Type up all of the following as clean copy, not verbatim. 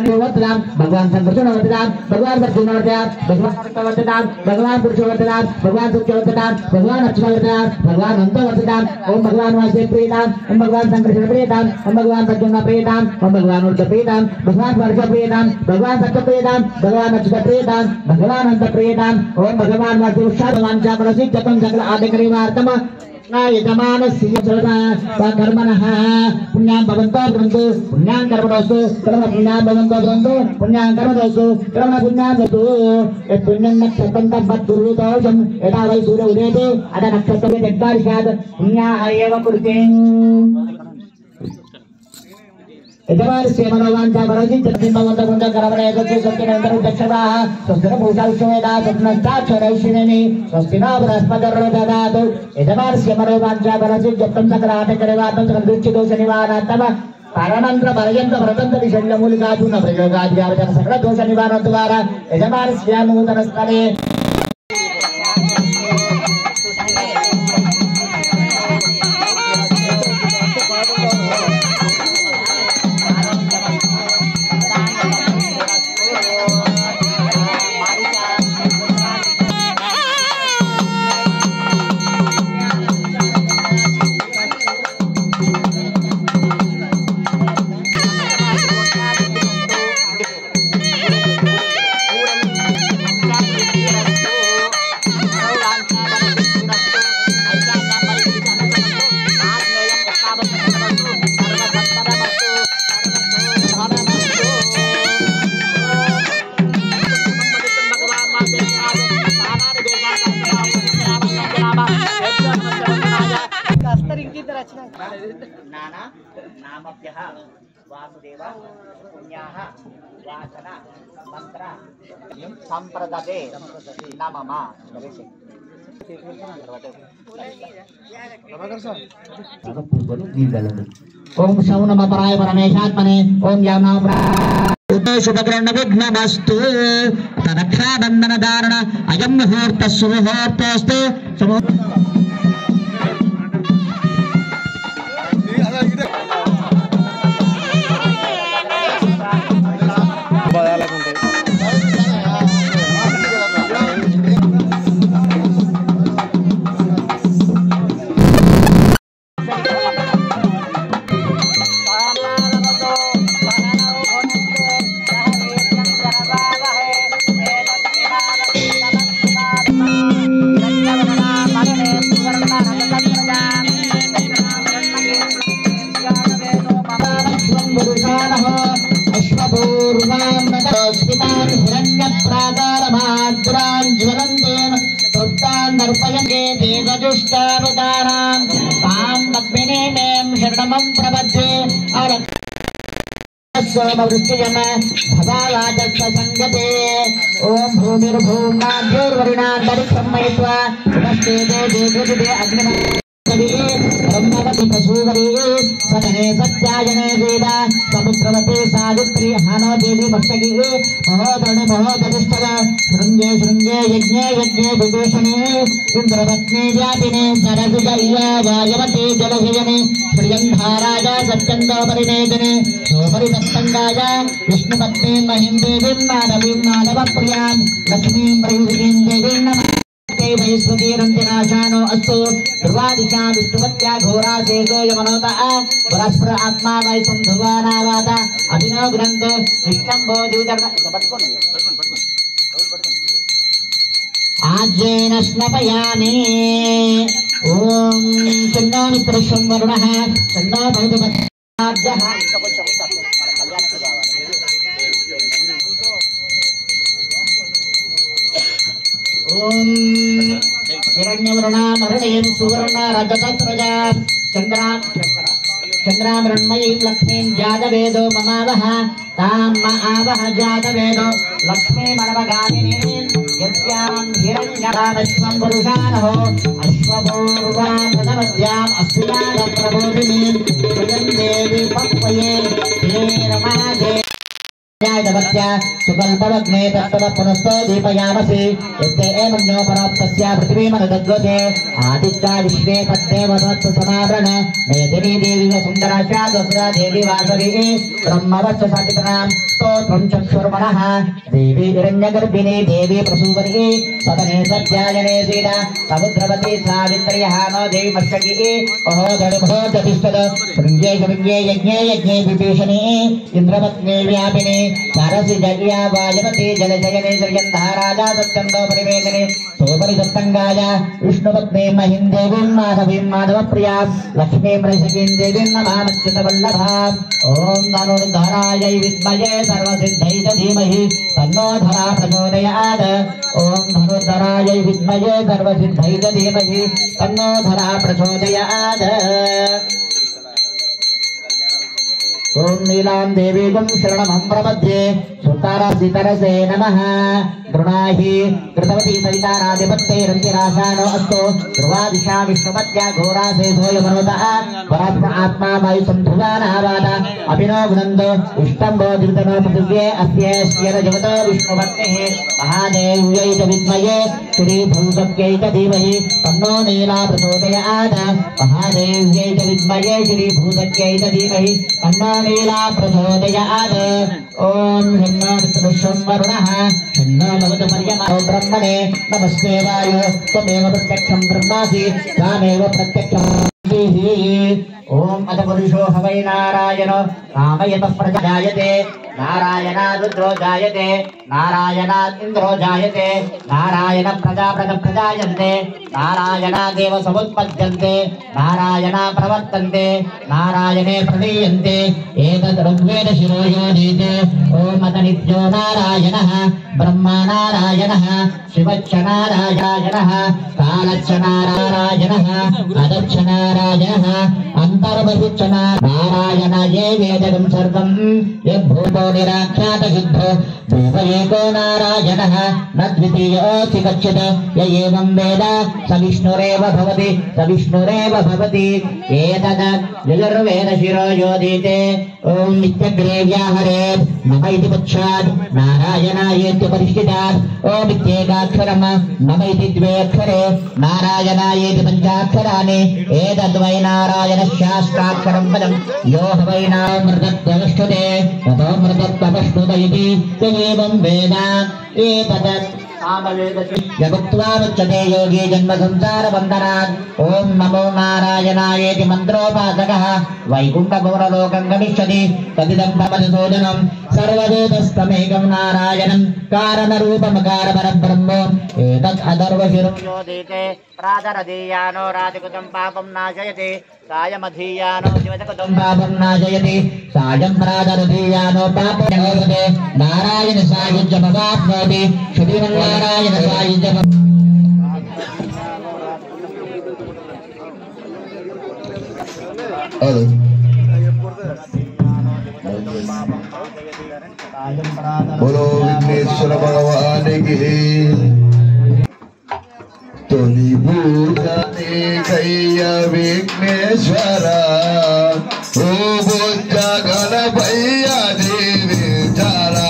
भगवान संकर्षण वर्तदान भगवान अर्जुन वर्तदान भगवान वर्तदान भगवान पुरुष वर्तदान भगवान सत्य वर्तदान भगवान अच्युत वर्तदान भगवान अनंत वर्तदान ओम भगवान वासुदेव प्रियदान ओम भगवान संकर्षण प्रियदान ओम भगवान अर्जुन प्रियदान ओम भगवान ऊर्ध्व प्रियदान भगवान वर्ष प्रियदान भगवान सत्य प्रियदान भगवान अच्युत प्रियदान भगवान अनंत प्रियदान ओम भगवान वासुदेव भगवान चापरसि जपं सकल आदिकरिवार्तम यजमानस्य कर्मणः पुण्यां भवन्तो भवन्तु पुण्यां कर्मणोऽस्तु कर्म पुण्यां भवन्तो भवन्तु पुण्यां कर्मणोऽस्तु कर्म पुण्यां भवतु यत् पुण्यं नक्षत्रं तद्वद्गुरुतोषं यदा वै सूर्य उदेति अथ नक्षत्रं यद्वारिशात् पुण्याः एव कुरुते यजमानस्य मनोवाञ्छा वरदि चतुर्भवन्तः करवणेकस्य सत्यनन्तरं दक्षिणाः स्वस्तिरभूषाविश्ववेदा स्वप्नश्चाक्षरैश्वर्येणि स्वस्तिनो बृहस्पतिर्ददातु यजमानस्य मनोवाञ्छा वरदि जप्तं सकलाटकरेवातं सकलदुष्टदोषनिवारणार्थं पारणन्त्र पर्यन्त व्रतन्त विषण्यमूलिकाचूर्ण प्रयोगाद्यावचन सकलदोषनिवारणद्वारा यजमानस्य नूतनस्थले नाना नामभ्यः वासुदेव पुण्याः वाचन मंत्र संप्रदते नमः ओम शौ नमः पराय परमेशात्मने ओम याम शुभकर्ण विघ्नमस्तु तदक्षाबंधन धारण अयं मुहूर्त सुमुहूर्तोऽस्तु ओम भूमिर्भूम्नाद्योर्वरिणान्तरिक्षमयित्वा ब्रह्मवती प्रसूवरी सदने सत्याजने वेदा समुद्रवती सावित्री हानो देवी भक्तगी महोदरणे महोदरिष्ठव शृंगे शृंगे यज्ञे यज्ञे विभूषणे इंद्रपत्नी व्यापिने सरसुजय्या वायवती जलभजने प्रियंधाराज सत्यंगोपरिनेदने सोपरितप्तंगाज विष्णुपत्नी महिं देवीं माधवीं माधवप्रियां लक्ष्मीं प्रयुक्तीं देवीं नमः वैश्वतीरंजनाशानो अस्तु ध्रुवादिशा विष्णुवत्या घोरा शेषो यमनोतः परस्पर आत्मा वैश्वं ध्रुवानावादा अभिनव ग्रंथ विष्णंभो द्युतर्न आज्येन स्नपयामि ओम चन्नो मित्रशं वरुणः चन्नो भवतुपत्याभ्यः ओम हिरण्यवर्णा मरणेन सुवर्ण रजतत्रजा चंद्रामृण्मयीं लक्ष्मीं जातवेदो ममावह तां आवह जातवेदो लक्ष्मीमनवगामिनीं यस्यां हिरण्यरामश्वं पुरुषानहो अश्वपूर्वां प्रथमस्याम् अस्मिनादप्रबोधिनीं प्रियं देवी पक्वये हे रमादे जगत्या सुकल्पवग्ने तत्तव पुनस्तो दीपयामसि यस्ते एवं परोक्तस्य पृथ्वीमनुदद्वते आदित्या विश्वे पत्ते वदत्तु समावरण मेदिनी देवी सुन्दराक्षा दशरा देवी वासवी ब्रह्मवच्च साचितनां स्तोत्रं चक्षुर्मनः देवी हिरण्यगर्भिणी देवी प्रसूवरी सदने सत्यायने सीता समुद्रवती सावित्र्यः नो देवी मत्स्यकी अहोदर्भोजतिष्ठद शृङ्गे शृङ्गे यज्ञे यज्ञे विभीषणी इन्द्रपत्नी व्यापिनी सारसि जल्या वायवती जलजयने जयन्धाराजा सत्यन्दो परिवेदने सोपरि सत्सङ्गाय विष्णुपत्नी महिं देवीं माधवीं माधवप्रियां लक्ष्मीं रसिकीं देवीं नमामच्युतवल्लभाम् ॐ धनुर्धरायै विद्महे सर्वसिद्धै च धीमहि तन्नो धरा प्रचोदयात् ॐ धनुर्धरायै विद्महे सर्वसिद्धै च धीमहि तन्नो धरा प्रचोदयात् ओम नीलां देवीगं शरणमहं प्रपद्ये सुतारासितरसे नमः गृणाहि कृतवती सविताराधिपत्यैरन्तिराशानो अस्तु ध्रुवादिशा विष्णुपत्या घोरासेसोऽयमनुतः परात्म आत्मा वायुसन्धुवानावाद अभिनो गुणन्तो इष्टम्बो द्वितनो पृथिव्ये अस्येष्येन जगतो विष्णुपत्निः महादेव्यै च विद्महे श्रीभूतक्यै च धीमहि तन्नो नीला प्रचोदयात् महादेव्यै च विद्महे श्रीभूतक्यै च धीमहि तन्नो नीला प्रचोदयात् ओम हिन्नो विष्णुं वरुणः हिन्नो भवतपर्यमा ब्रह्मणे नमस्ते वायो त्वमेव प्रत्यक्षं ब्रह्मासि त्वामेव प्रत्यक्षं ओम अथ पुरुषो हवै नारायणो रामयतः प्रजा जायते नारायणात् रुद्रो जायते नारायणात् इन्द्रो जायते नारायण प्रजायन्ते नारायणादेव समुत्पद्यन्ते नारायणा प्रवर्तन्ते नारायणे प्रलीयन्ते एतद् ऋग्वेदशिरोयोधीते ओम अथ नित्यो नारायणः ब्रह्मा नारायणः शिवच्च नारायणः कालच्च नारायणः अदच्च नारायणः अंतर्बहिश्च नारायण ये वेदं सर्वं यद्भूतो निराख्यातसिद्धो भूत एको नारायणः न द्वितीयोऽस्ति कश्चित् य एवं वेद स विष्णुरेव भवति एतद् यजुर्वेदशिरो योधीते ओम नित्यग्रे व्याहरेत् नम इति पश्चात् नारायणायेति परिष्ठितात् ओम इत्येकाक्षरम् नम इति द्वे अक्षरे नारायणायेति पञ्चाक्षराणि एतद्वै नारायणस्याष्टाक्षरं पदं यो वै नामृतत्वमश्नुते ततो मृतत्वमश्नुत इति एवं वेद एतत् यमुक्त्वानुच्यते योगी जन्म संसार बन्धनात् ओम नमो नारायणायेति मन्त्रोपासकः वैकुण्ठगौरलोकं गमिष्यति तदिदं भवदसोदनं सर्वभूतस्थमेकं नारायणं कारणरूपमकारपरब्रह्म एतत् अथर्वशिरं योधीते प्रातरधीयानो राजकुतं पापं नाशयति सायमधीयानो शिवजकुतं पापं नाशयति सायं प्रातरधीयानो पापं नाशयति नारायण सायुज्यमवाप्नोति श्रीमन्नारायण सायुज्यम बोलो विघ्नेश्वर भगवान की तोली पूजने कय्या विघ्नेश्वर ओ बुद्धा गणपय्या देवी चारा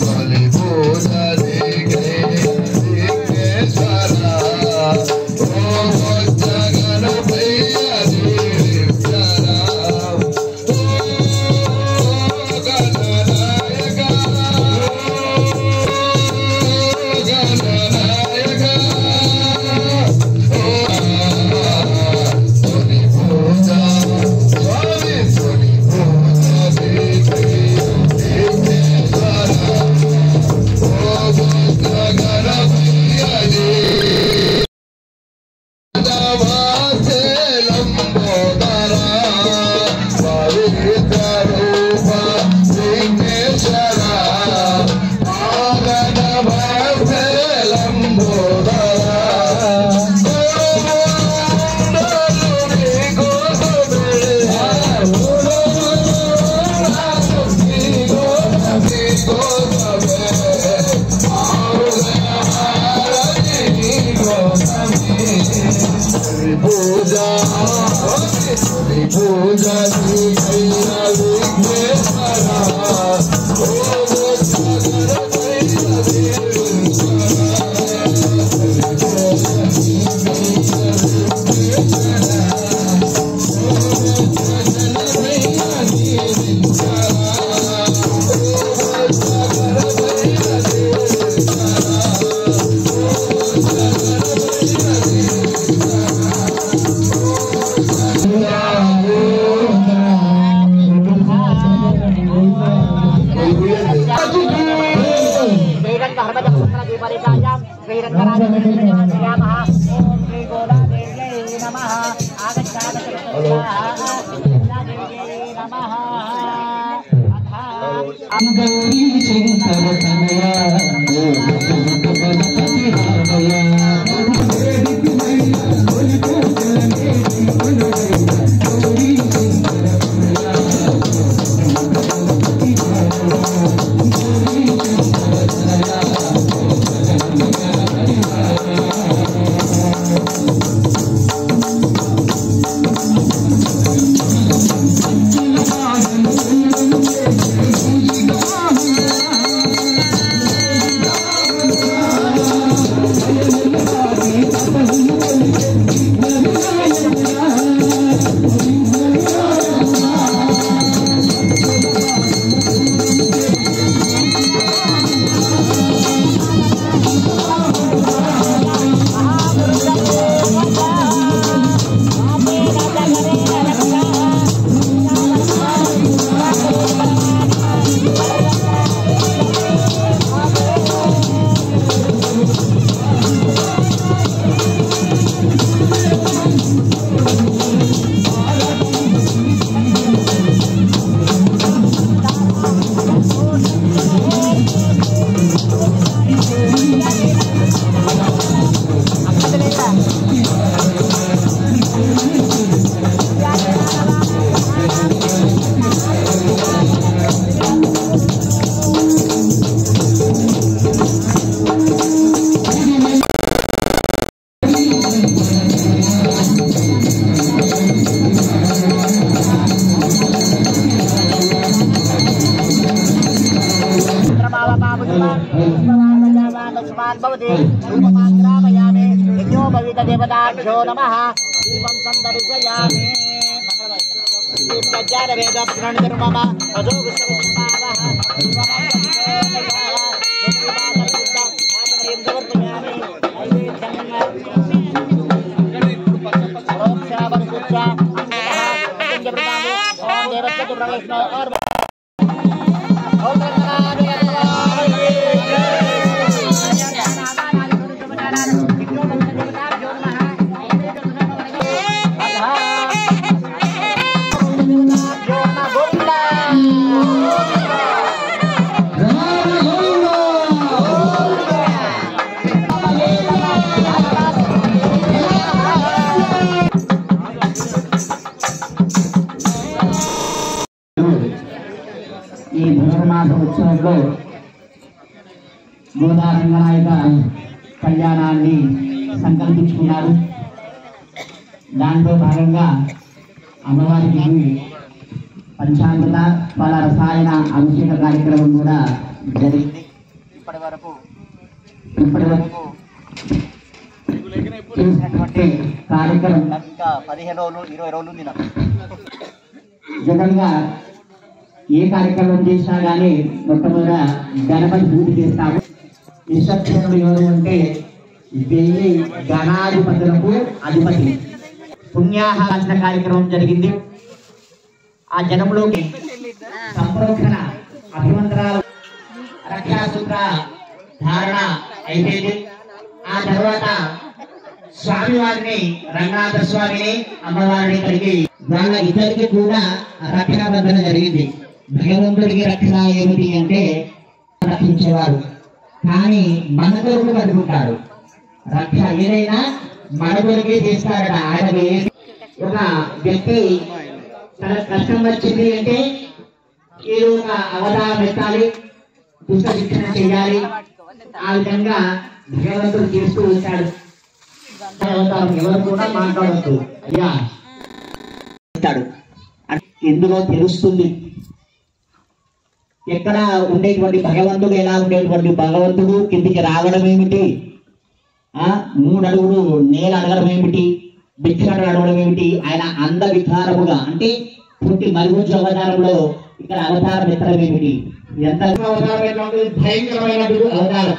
तोली पूजने कय्या विघ्नेश्वर ओ बुद्धा गणपय्या देवी चारा पूजा देवताभ्यो नमः दीपं संदर्शयामि वेदप्रणिर्मम अजो ఉత్సవంలో గోదారంగనాయక కళ్యాణాన్ని సంకల్పించుకున్నారు. దాంట్లో భాగంగా అమ్మవారికి పంచామృత ఫల రసాయన అభిషేక కార్యక్రమం కూడా జరిగింది. ఇప్పటి వరకు చేసినటువంటి కార్యక్రమం ఇంకా 15 రోజులు 20 రోజులు ఉంది. జనరల్గా ఏ కార్యక్రమం చేసినా కానీ మొట్టమొదట గణపతి పూజ చేస్తాము. విశ్వక్షేణుడు ఎవరు అంటే 1000 గణాధిపతులకు అధిపతి. పుణ్యాహాసన కార్యక్రమం జరిగింది. ఆ జనంలోకి సంప్రోక్షణ అభివందనాలు రక్షాసూత్ర ధారణ అయిపోయింది. ఆ తర్వాత స్వామివారిని రంగనాథ స్వామిని అమ్మవారిని కలిగి వాళ్ళ ఇద్దరికి కూడా రక్షణ బంధన జరిగింది. భగవంతుడికి రక్షణ ఏమిటి అంటే రక్షించేవారు, కానీ మన కొరకు బతుకుంటాడు. రక్ష ఏదైనా మన కొరకే చేస్తారట. ఆయనకి ఒక వ్యక్తి తన కష్టం వచ్చింది అంటే ఏదో ఒక అవతారం ఎత్తాలి, దుష్ట శిక్షణ చేయాలి. ఆ విధంగా భగవంతుడు చేస్తూ ఉంటాడు. అవతారం ఎవరు కూడా మాట్లాడద్దు అయ్యా ఎందులో తెలుస్తుంది. ఎక్కడ ఉండేటువంటి భగవంతుడు ఎలా ఉండేటువంటి భగవంతుడు కిందికి రావడం ఏమిటి, 3 అడుగులు నేల అడగడం ఏమిటి, భిక్షను అడగడం ఏమిటి, ఆయన అంద వికారముగా అంటే పుట్టి మరుగుజ్జు అవతారంలో ఇక్కడ అవతారం ఎత్తడం ఏమిటి, ఎంత అవతారం భయంకరమైన అవతారం.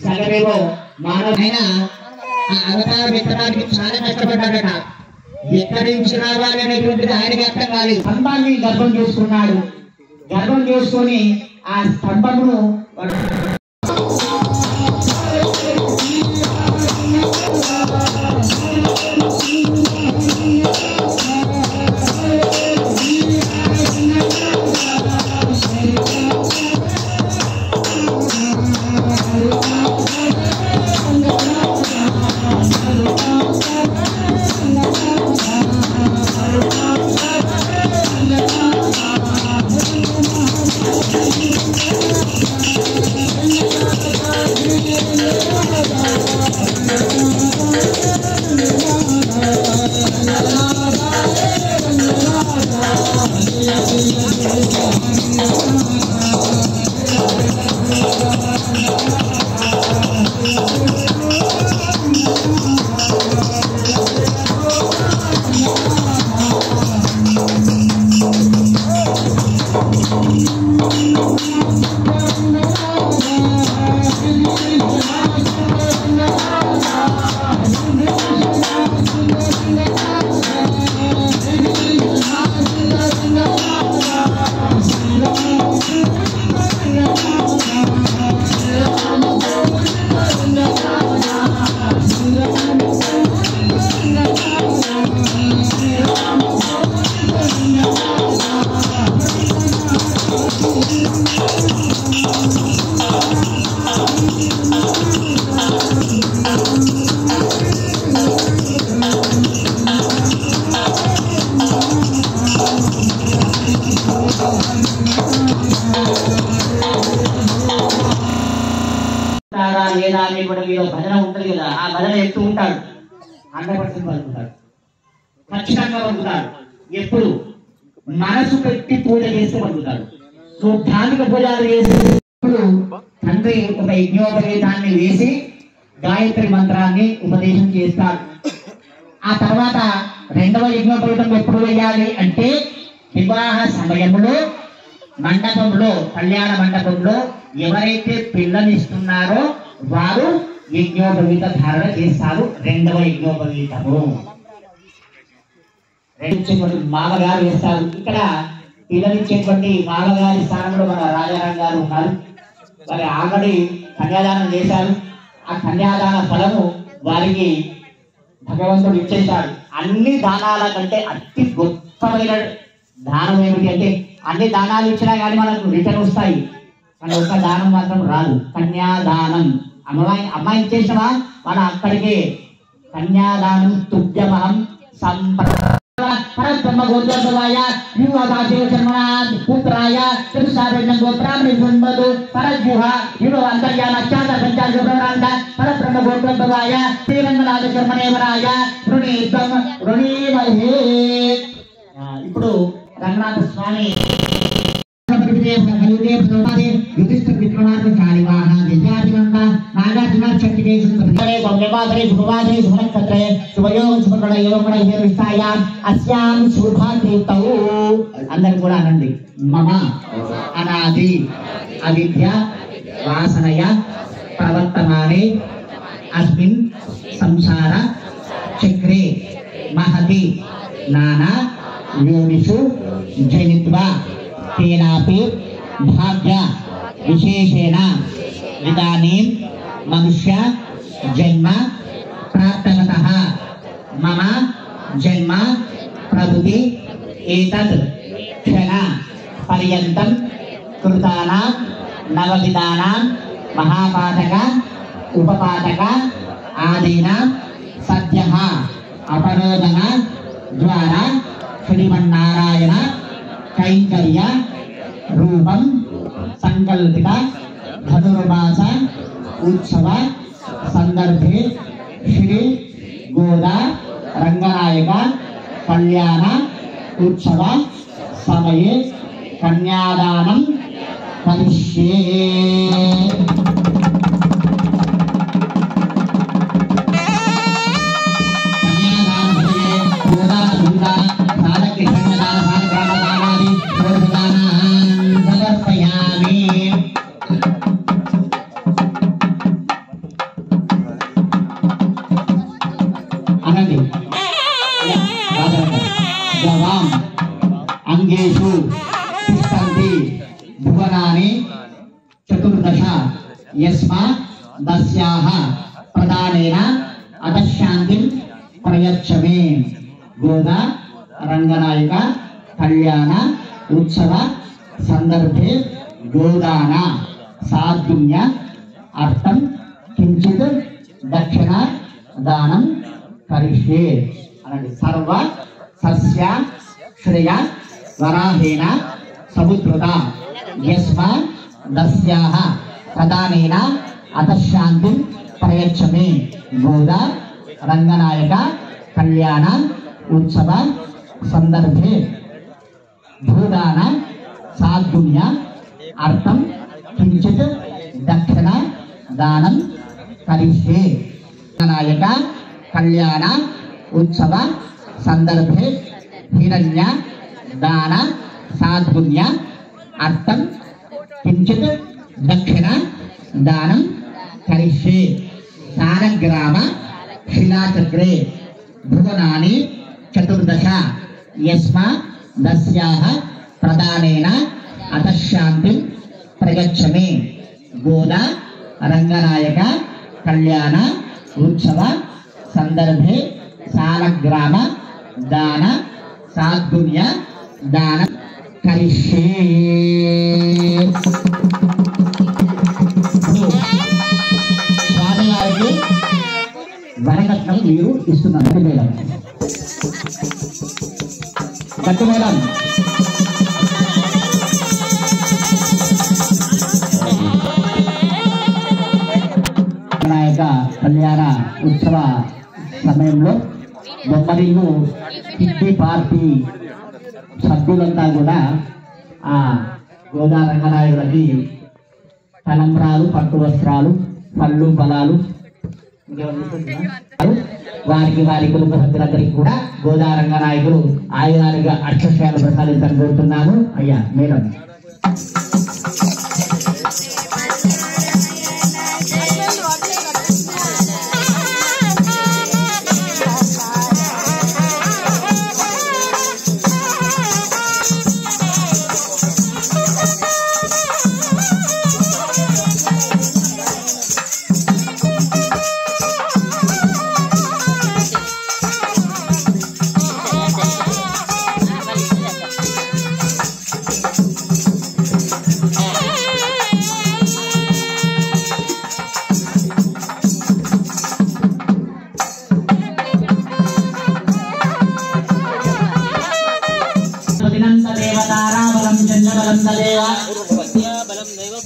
సగమేమో మానవ అవతారం ఎత్తడానికి చాలా కష్టపడ్డాడట. ఎక్కడి నుంచి రావాలి అనేటువంటిది ఆయనకి అర్థం కాలేదు. స్తంభాన్ని గర్భం చేసుకున్నాడు. గర్భం చేసుకొని ఆ స్తంభమును లేదా అని కూడా మీరు భజన ఉంటుంది కదా, ఆ భజన ఎత్తు ఉంటాడు 100% పలుకుతాడు, ఖచ్చితంగా పలుకుతాడు. ఎప్పుడు మనసు పెట్టి పూజ చేస్తే పలుకుతాడు. ధార్మిక పూజలు చేసేటప్పుడు తండ్రి ఒక యజ్ఞోపవీతాన్ని వేసి గాయత్రి మంత్రాన్ని ఉపదేశం చేస్తాడు. ఆ తర్వాత రెండవ యజ్ఞోపవీతం ఎప్పుడు వేయాలి అంటే వివాహ సమయంలో మండపంలో, కళ్యాణ మండపంలో ఎవరైతే పిల్లనిస్తున్నారో వారు యజ్ఞోపవీత ధారణ చేస్తారు. రెండవ యజ్ఞోపవీతము మామగారు వేస్తారు. ఇక్కడ పిల్లనిచ్చేటువంటి మామగారి స్థానంలో మన రాజారాం గారు ఉన్నారు. వారి ఆల్రెడీ కన్యాదానం చేశారు. ఆ కన్యాదాన ఫలము వారికి భగవంతుడు ఇచ్చేశాడు. అన్ని దానాల కంటే అతి గొప్పమైన దానం ఏమిటి అంటే, అన్ని దానాలు ఇచ్చినా కానీ మనకు రిటర్న్ వస్తాయి, కానీ ఒక్క దానం మాత్రం రాదు. కన్యాదానం. అమ్మాయి ఇచ్చేసినవా మన అక్కడికే కన్యాదానం తుభ్యమహం పరబ్రహ్మ గోత్రోద్భవాయ యువదేవ శర్మణాద్ పుత్రాయ చతుసారజ్ఞ గోత్రాన్ని జన్మదు పరజుహ యువ అంతర్యామ అత్యంత సంచార గోత్రాంత పరబ్రహ్మ గోత్రోద్భవాయ శ్రీరంగనాథ శర్మణేవరాయ రుణీతం రుణీమహే. ఇప్పుడు రంగనాథ స్వామి అందరు కూడా అనండి. మమ అనాది అవిద్య వాసనయ ప్రవర్తమానే అస్మిన్ సంసార చక్రే మహతి నానా యోనిషు జనిత్వా తేనాపి భాగ్య విశేషేణ ఇదానీం మనుష్య జన్మ ప్రాప్తవతః మమ జన్మ ప్రభుతి ఏతత్ క్షణ పర్యంతం కృతానాం నవవిధానాం మహాపాతక ఉపపాతక ఆదీనాం సద్యః అపరోధన ద్వారా శ్రీమన్నారాయణ కైంకర్య రూపం సంకల్పిత ధనుర్మాస ఉత్సవ సందర్భే శ్రీ గోదా రంగనాయక కళ్యాణ ఉత్సవ సమయే కన్యాదానం కరిష్యే. అంగేషు తిష్టంతి భువనాని చతుర్దశ యస్మా దస్యాః ప్రదానేన అతశాంతిం ప్రయచ్చమే. గోదా రంగనాయక కళ్యాణ ఉత్సవ సందర్భే గోదాన సాధున్య అర్థం కించిత్ దక్షిణ దానం కరిష్యే అనండి. సర్వ సస్య శ్రేయ వరాహేన సముద్రత యస్మా దస్యాః ప్రదానేన అతశాంతిం ప్రయచ్చమే. గోదా రంగనాయక కళ్యాణ ఉత్సవ సందర్భే భూదాన సాధున్య అర్థం కించిత్ దక్షిణ దానం కరిష్యే. నాయక కళ్యాణ ఉత్సవ సందర్భే హిరణ్య దాన సాధున్య అర్థం కించిత్ దక్షిణ దానం కరిష్యే. సారగ్రామ శిలాచక్రే భువనాని చతుర్దశ యస్మా దస్యాః ప్రదానేన అతశాంతిం ప్రగచ్చమే. గోదా రంగనాయక కళ్యాణ ఉత్సవ సందర్భే సాలగ్రామ దాన సాధున్య దాన కరిష్యే. స్వామివారికి వరకట్నం మీరు ఇస్తున్నారు మేడం. గట్టు మేడం. వినాయక కళ్యాణ ఉత్సవ సమయంలో బొమ్మరిల్లు కిడ్నీ పార్టీ సభ్యులంతా కూడా ఆ గోదా రంగనాయుడికి తలంబ్రాలు పట్టు వస్త్రాలు పళ్ళు ఫలాలు వారికి వారి కుటుంబ సభ్యులందరికీ కూడా గోదా రంగనాయకులు ఆయుధాలుగా అక్షశాలు ప్రసాదించని కోరుతున్నాము. అయ్యా మేడం.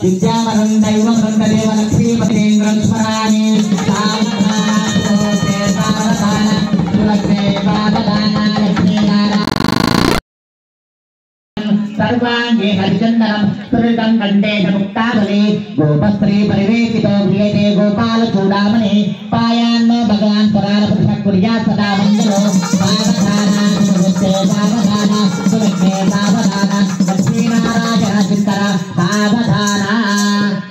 విద్యాబలం దైవబలం దేవ లక్ష్మీపతేంద్రం స్మరామి. సర్వాంగే హరిచందనం సురితం కంఠేశ ముక్తాబలి గోపస్త్రీ పరివేషితో ప్రియతే గోపాల చూడామణి పాయాన్నో భగవాన్ పురాణ పురుష కుర్యా సదా మంగళో. సావధాన సావధాన సులగ్నే సావధాన లక్ష్మీనారాయణ చింతన సావధాన.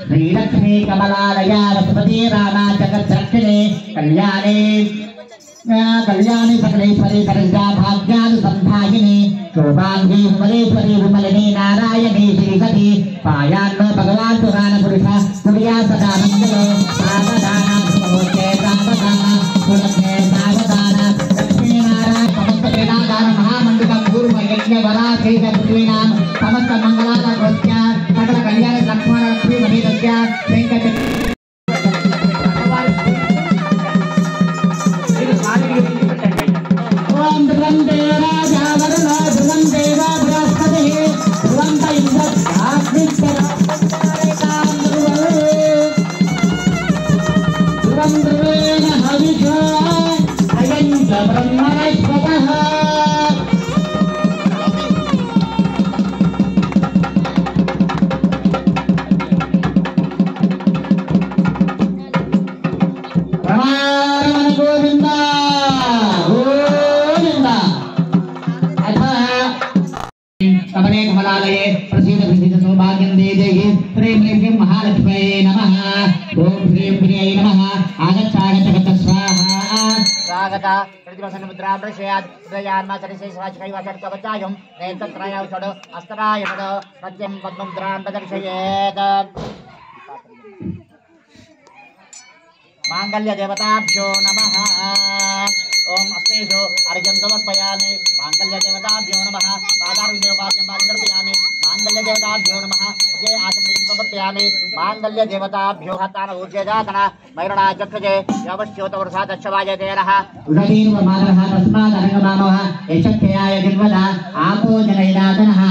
శ్రీలక్ష్మీ కమలాలయ వసుపతి రామా జగద్రక్షిణే కళ్యాణే కళ్యాణి సకలేశ్వరి సరిగా భాగ్యాలు సంధాయిని శోభాంగి విమలేశ్వరి విమలిని నారాయణి శ్రీపతి పాయాన్నో భగవాన్ పురాణ పురుష కుర్యా సదా మంగళో. సావధాన సావధాన సులగ్నే సావధాన లక్ష్మీనారాయణ సమస్త క్రీడాగాన మహామండితం పూర్వ యజ్ఞ వరాశేష పృథ్వీనాం సమస్త మంగళాల గోత్య సకల కళ్యాణ లక్ష్మణ లక్ష్మీ మణిదస్య వెంకట. ఓం ధ్రువం దేవ రాజా వరుణ ధ్రువం దేవ బృహస్పతి ధ్రువం ఇంద్ర ధ్రువం ధ్రువేణ హవిషా అయం చ బ్రహ్మణస్పతః. कमले कमलालये प्रसीद प्रसीद सौभाग्यं दे देहि. ह्रीं ह्रीं महालक्ष्म्यै नमः. ओम ह्रीं ह्रीं नमः. आगच्छ स्वाहा. स्वागत प्रतिवसन मुद्रां प्रशयात् हृदयान्मा चरिसे स्वाचिकैव चर्कवचायं नेत्रत्रयं षड् अस्तराय षड् प्रत्यं पद्ममुद्रां प्रदर्शयेत्. मांगल्य देवताभ्यो नमः. ओम अस्तेषु अर्घ्यं समर्पयामि. मांगल्य देवताभ्यो नमः. पादारविंदयोपाद्यं पादमर्पयामि. मांगल्य देवताभ्यो नमः. ये आचमनीं समर्पयामि. मांगल्य देवताभ्यो हतान ऊर्जेदातन मैरणा चक्षुजे यवश्योतवर्षादक्षवायते नः. उदरीर्व मातरः तस्मादरङ्गमानवः यशक्त्याय जिन्वदा आपो जनैदातनः.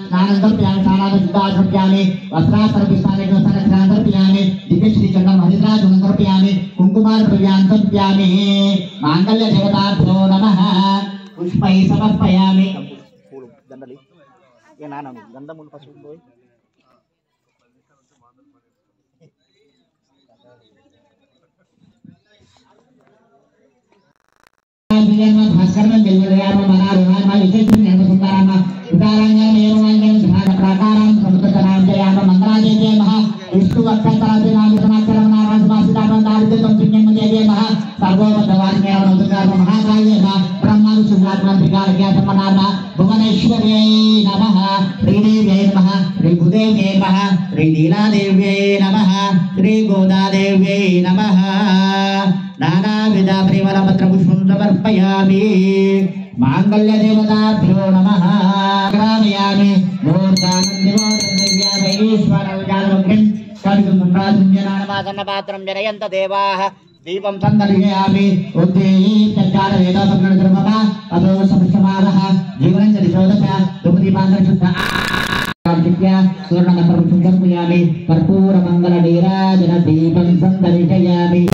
स्नानं समर्पयामि. स्नानादशुद्धा समर्पयामि. वस्त्रासर्पिष्टानि वस्त्रान् समर्पयामि. दिव्यश्रीचन्दनं हरिद्राचूर्णं समर्पयामि. कुङ्कुमार्पयान् समर्पयामि. मांगल्य देवताभ्यो नमः. पुष्पैः समर्पयामि. ఏ నాన్న గంధములు పసుపు పోయి భాస్కరణ జన్మదయామ మనారుణామ విశేషం సుందరామ ఉదారంగా నియమవంగం ప్రకారం సముద్రనామ జయామ మంగళాదేవి మహా విష్ణు వక్రతరాది నామ సమాచారం నారాయణ సమాసిదామ దారిద్ర్యం పుణ్యం దేవి మహా సర్వోపదవాన్య రుద్రకార మహాకాయ బ్రహ్మాను సుజాత్మంత్రికారక్య సమనామ భువనేశ్వర్యై నమః శ్రీదేవ్యై నమః శ్రీ భూదేవ్యై నమః శ్రీ నీలాదేవ్యై నమః శ్రీ గోదాదేవ్యై నమః నానావిధ పరిమళపత్ర పుష్పం సమర్పయామి మాంగళ్య దేవతాభ్యో నమః గ్రామయామి పాత్రం జనయంత దేవాః దీపం సందర్శయామి జీవనం చరిశోదశ ధూపదీపాంతరశుద్ధ సువర్ణమంత్రం సమర్పయామి కర్పూర మంగళ నీరాజన దీపం సందర్శయామి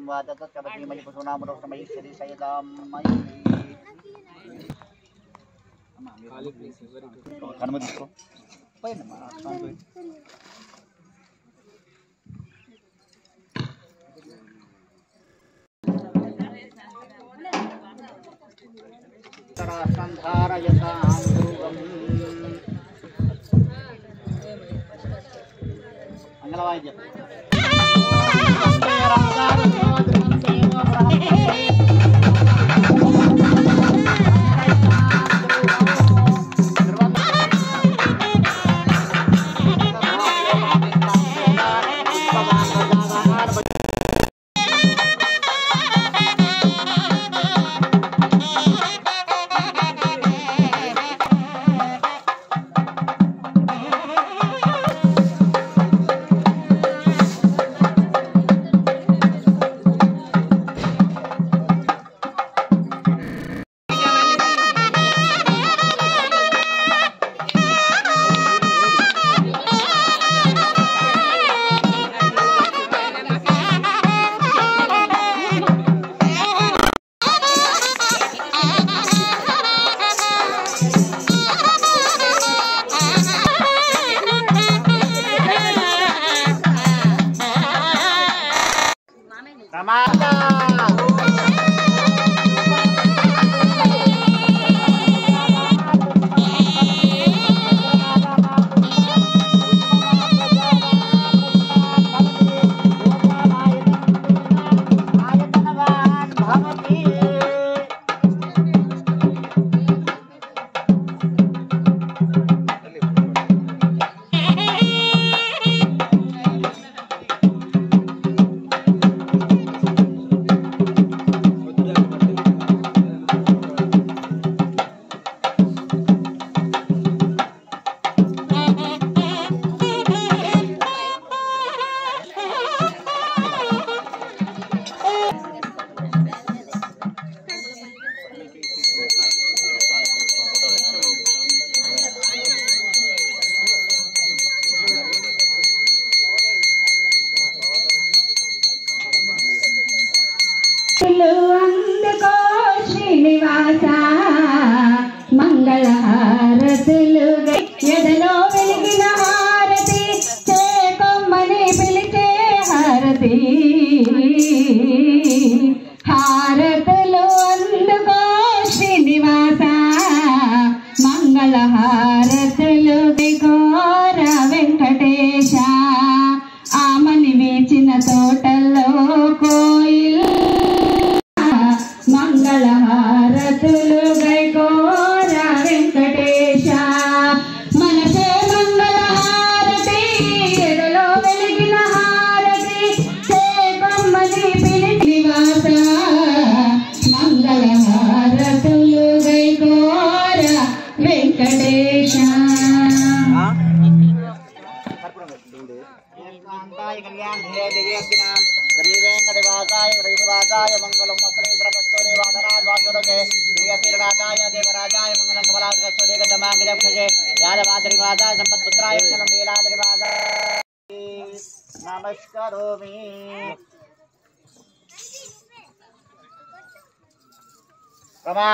वादक कबीमयि कुसुनामरोक्तमयि श्री सयदामयि हनुमत इसको पहले ना अंगलवाद्य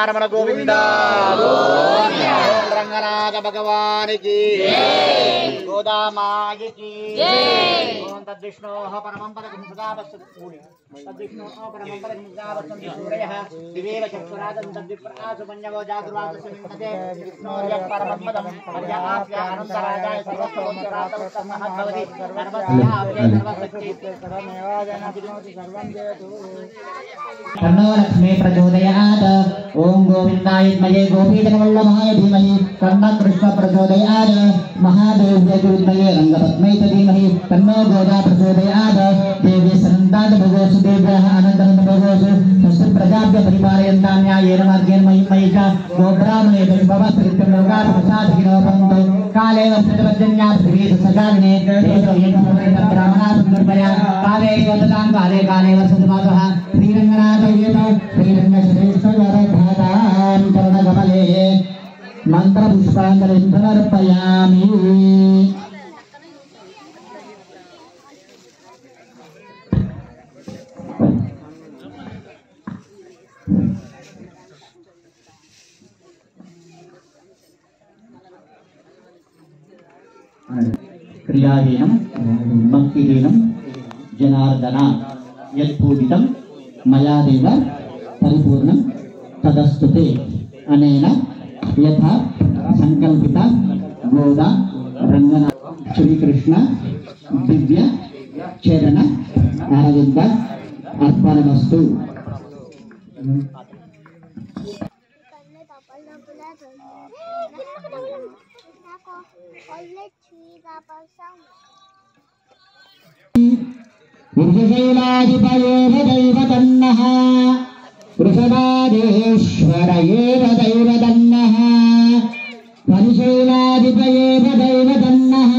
रमण गोविंदा रंगनाथ भगवान की गोदा माई की ओम तद्विष्णोः परमं पदं तद्विष्णोः परमं पदं सूर्यः दिवेव चक्षुरादं तद्विप्रासु मन्यवो जागृवासु मिन्नते विष्णोर्यः परमं पदं पर्याप्य अनन्तराजाय सर्वस्वरातमहद्भवति सर्वस्याप्य सर्वशक्ति सर्वमेवाजनाति सर्वं जयतु तन्नो लक्ष्मी प्रचोदयात् ओम गोविंदाय विद्महे गोपीजनवल्लभाय धीमहि तन्नो कृष्ण प्रचोदयात् महादेव्यै विद्महे रंगपद्मै धीमहि तन्नो गोदा प्रचोदयात् देवी सनन्दाद भगवसु देव्याः अनन्तरं भगवसु स्वस्ति प्रजाभ्य परिपालयन्तां न्यायेन मार्गेण मयि च गोब्राह्मणे भवस्त्रित्यं लोकात् प्रसादिनो भवन्तु काले वर्षद्वजन्या पृथिवी सकालिने ब्राह्मणा सुन्दरमया काले वदतां काले काले वर्षद्वासः श्रीरंगश्रेष्ठवरधातां चरणकमले मंत्रपुष्पाञ्जलिं समर्पयामि। క్రియాహీనం భక్తిహీనం జనార్దన యత్పూజితం మయాదేవ పరిపూర్ణం తదస్తుతే అనేన యథా సంకల్పిత గోదా రంగన శ్రీకృష్ణ దివ్య చరణ అరవింద అర్పణమస్తు. వృషశైలాధిపయేవ దైవతన్నః వృషభాదేశ్వర ఏవ దైవతన్నః పరిశైలాధిపయేవ దైవతన్నః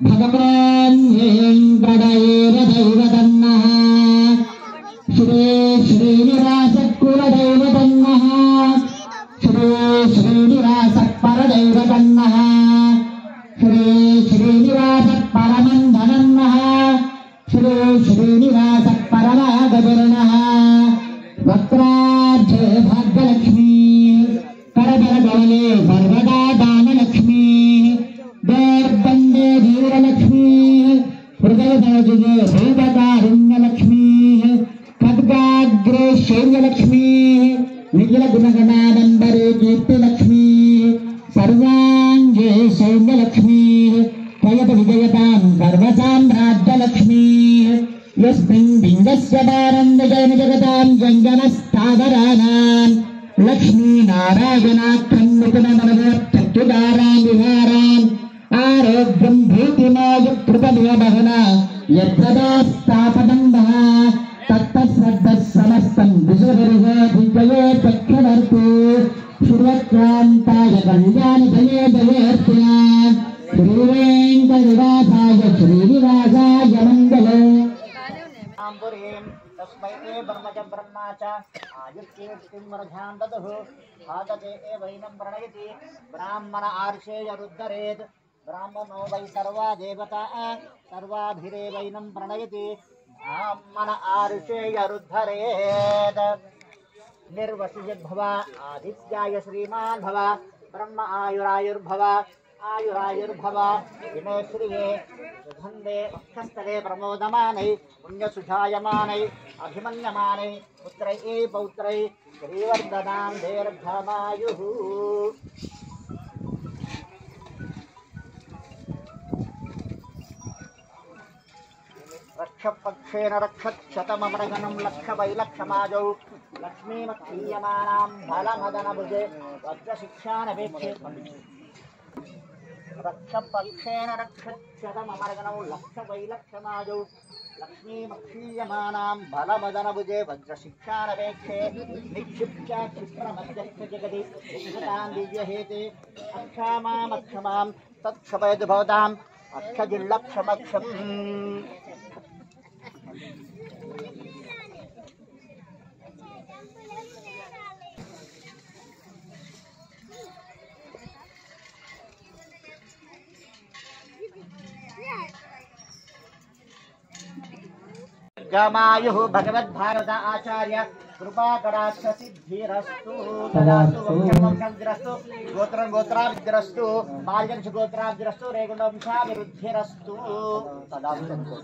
భగవాన్ వేంకట ఏవ దైవతన్నః శ్రీ శ్రీనివాస కుల దైవతన్నః శ్రీ శ్రీనివాస పర దైవతన్నః శ్రీ శ్రీనివాస పరమంధనన్నః శ్రీ శ్రీనివాస పరమాగజనః వక్రార్ధే భాగ్యలక్ష్మీ కరబలగవలే సర్వదా దానలక్ష్మీ దోర్బందే ధీరలక్ష్మీ హృదయ సహజే భూతకారుణ్యలక్ష్మీ ఖడ్గాగ్రే శౌర్యలక్ష్మీ నిఖిల గుణగణాడంబరే కీర్తిలక్ష్మీ సర్వాంగే సౌమ్యలక్ష్మీ ప్రయత విజయతాం సర్వసామ్రాజ్యలక్ష్మీ యస్మిన్ లింగస్య పారందజైన జగతాం జంగమస్థావరానాం లక్ష్మీ నారాయణాఖ్యం నిపుణమనవత్తుదారాం విహారాం ఆరోగ్యం భూతిమాయుకృతమేబహన యద్రదాస్తాపదంబః తత్తశ్రద్ధ సమస్తం విశ్వహరిజే చక్రవర్తి శ్రీవక్రాంతాయ కళ్యాణజయే జయేర్త్యా శ్రీవేంకటనివాసాయ శ్రీనివాసాయ మంగళం. तस्मै ब्रह्मच ब्रह्मा च आयुष्कीर्तिं वर्धां ददुः भागते एवैनं प्रणयति ब्राह्मण आर्षेयरुद्धरेत् ब्राह्मणो वै सर्वा देवता सर्वाभिरेवैनं प्रणयति ब्राह्मण आर्षेयरुद्धरेत् निर्वसियद्भव आदित्याय श्रीमान् भव ब्रह्म आयुरायुर्भव आयुरायुर्भव विने श्रिये सुगन्धे वक्षस्थले प्रमोदमानै पुण्यसुषायमानै अभिमन्यमानै पुत्रै पौत्रै श्रीवर्धनां दीर्घमायुः. रक्षपक्षेण रक्षक्षतममृगनं लक्षवैलक्षमाजौ लक्ष्मीमक्षीयमानां फलमदनभुजे वज्रशिक्षानपेक्षे रक्षपक्षेण रक्षक्षतममर्गणौ लक्षवैलक्षमाजौ लक्ष्मीमक्षीयमानां बलमदनभुजे वज्रशिक्षानपेक्षे निक्षिप्य क्षिप्रमध्यस्थ जगति निक्षितां दिव्यहेते अक्षमामक्षमां तत्क्षपयतु भवताम् अक्षजिल्लक्षमक्षम्. जमायुः भगवद्भारत आचार्य कृपाकटाक्ष सिद्धिरस्तु तदास्तु वंशग्रस्तु गोत्रं गोत्राभिद्रस्तु बाल्यंश गोत्राभिद्रस्तु रेगुणवंशाभिवृद्धिरस्तु तदास्तु.